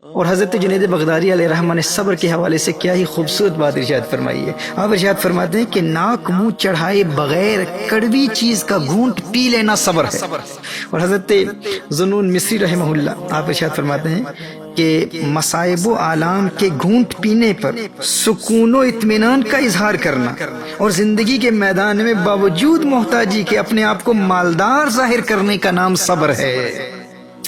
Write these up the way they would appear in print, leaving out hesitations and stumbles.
اور حضرت جنید بغدادی علیہ الرحمہ نے صبر کے حوالے سے کیا ہی خوبصورت بات ارشاد فرمائی ہے۔ آپ ارشاد فرماتے ہیں کہ ناک منہ چڑھائے بغیر کڑوی چیز کا گھونٹ پی لینا صبر ہے۔ اور حضرت ذوالنون مصری رحمہ اللہ آپ ارشاد فرماتے ہیں کہ مصائب و آلام کے گھونٹ پینے پر سکون و اطمینان کا اظہار کرنا اور زندگی کے میدان میں باوجود محتاجی کے اپنے آپ کو مالدار ظاہر کرنے کا نام صبر ہے۔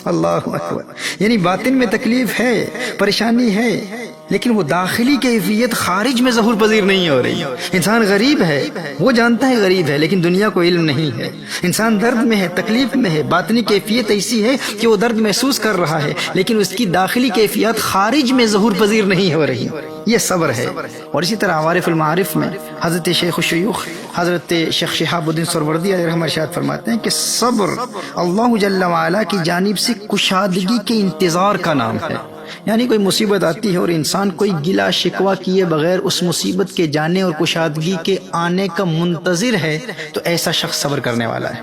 اللہ اکبر، یعنی باطن میں تکلیف ہے، پریشانی ہے، لیکن وہ داخلی کیفیت خارج میں ظہور پذیر نہیں ہو رہی۔ انسان غریب ہے، وہ جانتا ہے غریب ہے، لیکن دنیا کو علم نہیں ہے۔ انسان درد میں ہے، تکلیف میں ہے، باطنی کیفیت ایسی ہے کہ وہ درد محسوس کر رہا ہے، لیکن اس کی داخلی کیفیت خارج میں ظہور پذیر نہیں ہو رہی۔ یہ صبر ہے۔ اور اسی طرح عوارف المعارف میں حضرت شیخ الشیوخ حضرت شیخ شہاب الدین سہروردی علیہ الرحمہ ارشاد فرماتے ہیں کہ صبر اللہ جل وعلا کی جانب سے کشادگی کے انتظار کا نام ہے۔ یعنی کوئی مصیبت آتی ہے اور انسان کوئی گلا شکوہ کیے بغیر اس مصیبت کے جانے اور کشادگی کے آنے کا منتظر ہے تو ایسا شخص صبر کرنے والا ہے۔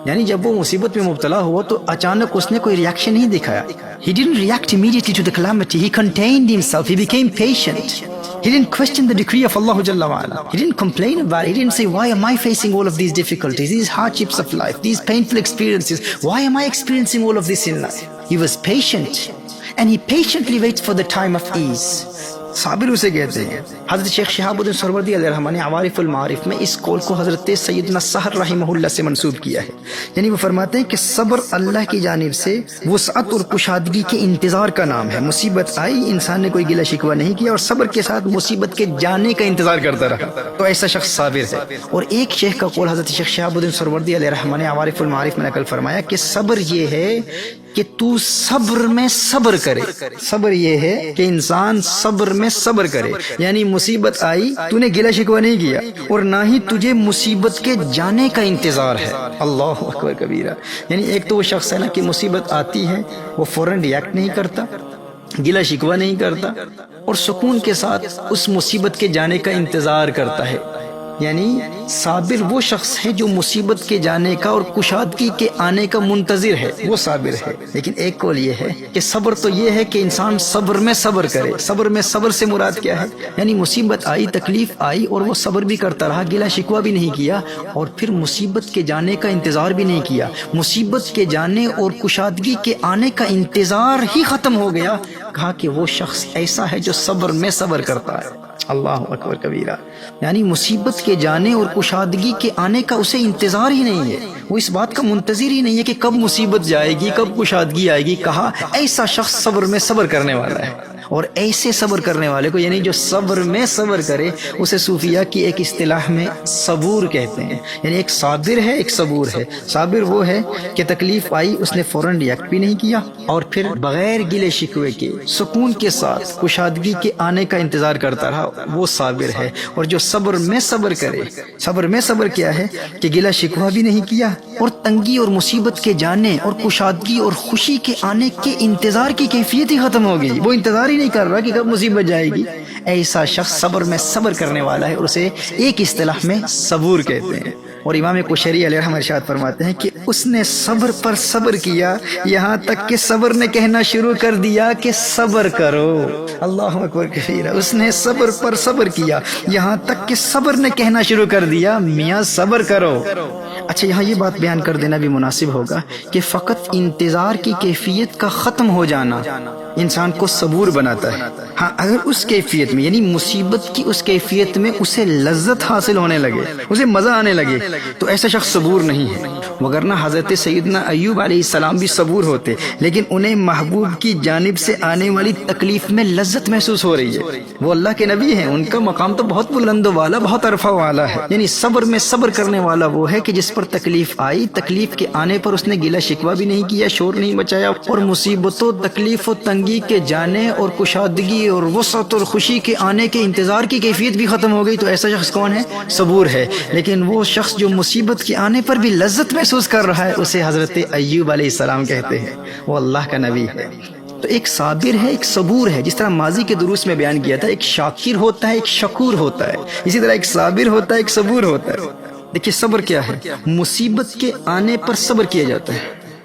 یعنی جب وہ مصیبت میں مبتلا ہوا تو اچانک اس نے کوئی ریاکشن نہیں دکھایا۔ He didn't react immediately to the calamity. He contained himself. He became patient. He didn't question the decree of Allah Jalla wa'ala. He didn't complain about it. He didn't say, why am I facing all of these difficulties, these hardships of life, these painful experiences? Why am I experiencing all of this in life? He was patient. And he patiently waits for the time of ease. صابر اسے کہتے ہیں۔ حضرت شیخ شہاب الدین سہروردی علیہ الرحمہ نے عوارف المعارف میں اس قول کو حضرت سیدنا سحر رحمہ اللہ سے منسوب کیا ہے۔ یعنی وہ فرماتے ہیں کہ صبر اللہ کی جانب سے وسعت اور کشادگی کے انتظار کا نام ہے۔ مصیبت آئی، انسان نے کوئی گلہ شکوہ نہیں کیا اور صبر کے ساتھ مصیبت کے جانے کا انتظار کرتا رہا، تو ایسا شخص صابر ہے۔ اور ایک شیخ کا قول حضرت شیخ شہاب الدین سہروردی علیہ الرحمہ نے عوارف المعارف میں نقل فرمایا کہ صبر یہ ہے کہ تو صبر میں صبر کرے۔ صبر یہ ہے کہ انسان صبر میں صبر کرے، یعنی مصیبت آئی، تو نے گلہ شکوہ نہیں کیا اور نہ ہی تجھے مصیبت کے جانے کا انتظار ہے۔ اللہ اکبر کبیرہ۔ یعنی ایک تو وہ شخص ہے نا کہ مصیبت آتی ہے، وہ فوراً ریاکٹ نہیں کرتا، گلہ شکوہ نہیں کرتا اور سکون کے ساتھ اس مصیبت کے جانے کا انتظار کرتا ہے۔ یعنی صابر وہ شخص ہے جو مصیبت کے جانے کا اور کشادگی کے آنے کا منتظر ہے، وہ صابر ہے۔ لیکن ایک قول یہ ہے کہ صبر تو یہ ہے کہ انسان صبر میں صبر کرے۔ صبر میں صبر سے مراد کیا ہے؟ یعنی مصیبت آئی، تکلیف آئی اور وہ صبر بھی کرتا رہا، گلہ شکوہ بھی نہیں کیا اور پھر مصیبت کے جانے کا انتظار بھی نہیں کیا۔ مصیبت کے جانے اور کشادگی کے آنے کا انتظار ہی ختم ہو گیا، کہا کہ وہ شخص ایسا ہے جو صبر میں صبر کرتا ہے۔ اللہ اکبر کبیرہ۔ یعنی مصیبت کے جانے اور کشادگی کے آنے کا اسے انتظار ہی نہیں ہے، وہ اس بات کا منتظر ہی نہیں ہے کہ کب مصیبت جائے گی، کب کشادگی آئے گی۔ کہا ایسا شخص صبر میں صبر کرنے والا ہے۔ اور ایسے صبر کرنے والے کو، یعنی جو صبر میں صبر کرے، اسے صوفیہ کی ایک اصطلاح میں صبور کہتے ہیں۔ یعنی ایک صابر ہے، ایک صبور ہے۔ صابر وہ ہے کہ تکلیف آئی، اس نے فوراً ریاکٹ بھی نہیں کیا اور پھر بغیر گلے شکوے کے سکون کے ساتھ کشادگی کے آنے کا انتظار کرتا رہا، وہ صابر ہے۔ اور جو صبر میں صبر کرے، صبر میں صبر کیا ہے کہ گلہ شکوہ بھی نہیں کیا اور تنگی اور مصیبت کے جانے اور کشادگی اور خوشی کے آنے کے انتظار کی کیفیت ہی ختم ہو گئی، وہ انتظار ہی نہیں کر رہا کہ کب مصیبت جائے گی۔ ایسا شخص صبر میں صبر کرنے والا ہے اور اسے ایک اصطلاح میں صبور کہتے ہیں۔ اور امام کوشری علیہ الرحمہ ارشاد فرماتے ہیں کہ اس نے صبر پر صبر کیا یہاں تک کہ صبر نے کہنا شروع کر دیا کہ صبر کرو۔ اللہ اکبر کبیرہ۔ اس نے صبر پر صبر کیا یہاں تک کہ صبر نے کہنا شروع کر دیا میاں صبر کرو۔ اچھا، یہاں یہ بات بیان کر دینا بھی مناسب ہوگا کہ فقط انتظار کی کیفیت کا ختم ہو جانا انسان کو صبور بناتا ہے۔ ہاں، اگر اس کیفیت میں یعنی مصیبت کی اس کیفیت میں اسے لذت حاصل ہونے لگے، اسے مزہ آنے لگے، تو ایسا شخص صبور نہیں ہے۔ وگرنہ حضرت سیدنا ایوب علیہ السلام بھی صبور ہوتے، لیکن انہیں محبوب کی جانب سے آنے والی تکلیف میں لذت محسوس ہو رہی ہے۔ وہ اللہ کے نبی ہیں، ان کا مقام تو بہت بلند و والا، بہت عرفہ والا ہے۔ یعنی صبر میں صبر کرنے والا وہ ہے کہ جس پر تکلیف آئی، تکلیف کے آنے پر اس نے گلہ شکوہ بھی نہیں کیا، شور نہیں مچایا اور مصیبتوں، تکلیف و تنگی کے جانے اور کشادگی اور وسعت اور خوشی کے آنے کے انتظار کی کیفیت بھی ختم ہو گئی، تو ایسا شخص کون ہے؟ صبور ہے۔ لیکن وہ شخص جو مصیبت کے آنے پر بھی لذت محسوس کر رہا ہے، اسے حضرت ایوب علیہ السلام کہتے ہیں، وہ اللہ کا نبی ہے۔ تو ایک صابر ہے، ایک صبور ہے، جس طرح ماضی کے دروس میں بیان کیا تھا، ایک شاکر ہوتا ہے، ایک شکور ہوتا ہے، اسی طرح ایک صابر ہوتا ہے، ایک صبور ہوتا ہے۔ دیکھیے صبر کیا ہے؟ مصیبت کے آنے پر صبر کیا جاتا ہے،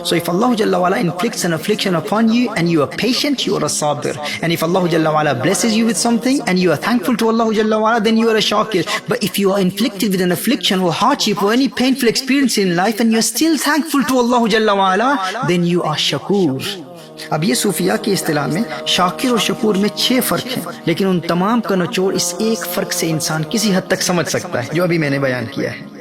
So if Allah Jalla wa'ala inflicts an affliction upon you and you are patient, you are a sabir. And if Allah Jalla wa'ala blesses you with something and you are thankful to Allah Jalla wa'ala, then you are a shakir. But if you are inflicted with an affliction or hardship or any painful experience in life and you are still thankful to Allah Jalla wa'ala, then you are shakur. اب یہ صوفیہ کی اصطلاح میں شاکر اور شکور میں 6 فرق ہیں، لیکن ان تمام کا نچوڑ اس ایک فرق سے انسان کسی حد تک سمجھ سکتا ہے جو ابھی میں نے بیان کیا ہے۔